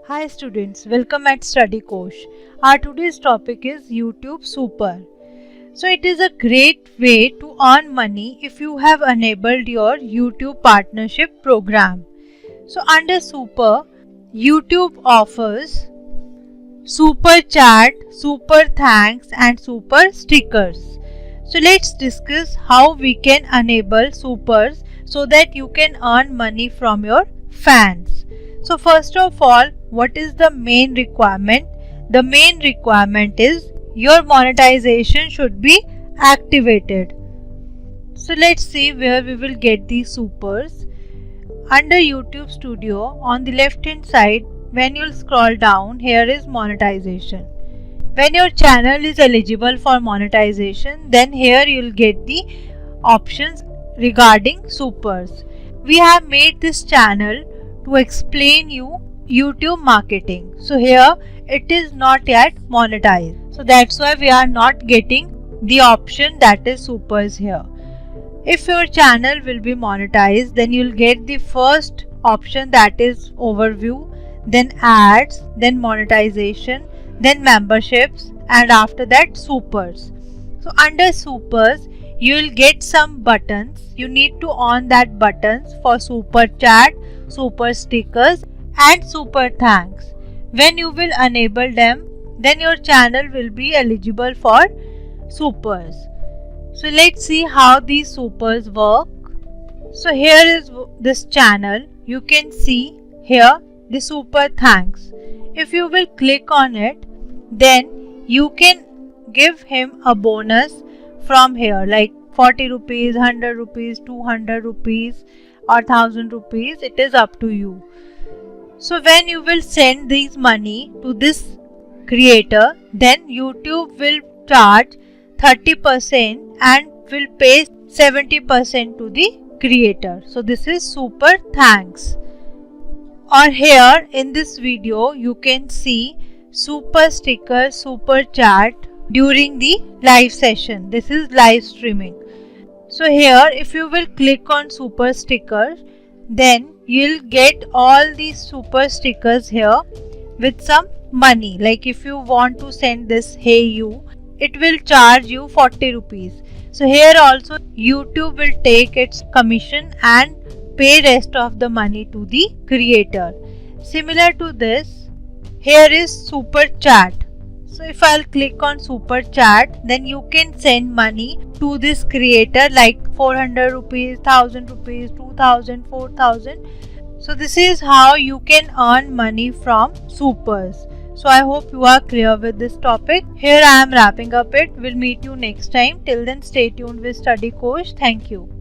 Hi students, welcome at StudyKosh. Our today's topic is YouTube Super. So it is a great way to earn money if you have enabled your YouTube partnership program. So under Super, YouTube offers Super Chat, Super Thanks and Super Stickers. So let's discuss how we can enable Supers so that you can earn money from your fans. So first of all, what is the main requirement? The main requirement is your monetization should be activated. So let's see where we will get these supers. Under YouTube Studio, on the left hand side, when you'll scroll down, here is monetization. When your channel is eligible for monetization, then here you'll get the options regarding supers. We have made this channel to explain you YouTube marketing. So here it is not yet monetized. So that's why we are not getting the option that is supers here. If your channel will be monetized, then you'll get the first option that is overview, then ads, then monetization, then memberships, and after that supers. So under supers, you will get some buttons. You need to on that buttons for super chat, super stickers and super thanks. When you will enable them, then your channel will be eligible for supers. So let's see how these supers work. So here is this channel. You can see here the super thanks. If you will click on it, then you can give him a bonus from here like 40 rupees, 100 rupees, 200 rupees or 1000 rupees. It is up to you. So when you will send these money to this creator, then YouTube will charge 30% and will pay 70% to the creator. So this is super thanks. Or here in this video you can see super sticker, super chat during the live session. This is live streaming. So here if you will click on super sticker, then you'll get all these super stickers here with some money. Like if you want to send this hey you, it will charge you 40 rupees. So here also YouTube will take its commission and pay rest of the money to the creator. Similar to this, here is super chat. So if I'll click on super chat, then you can send money to this creator like 400 rupees, 1000 rupees, 2000, 4000. So this is how you can earn money from supers. So I hope you are clear with this topic. Here I am wrapping up it. We'll meet you next time. Till then stay tuned with StudyKosh. Thank you.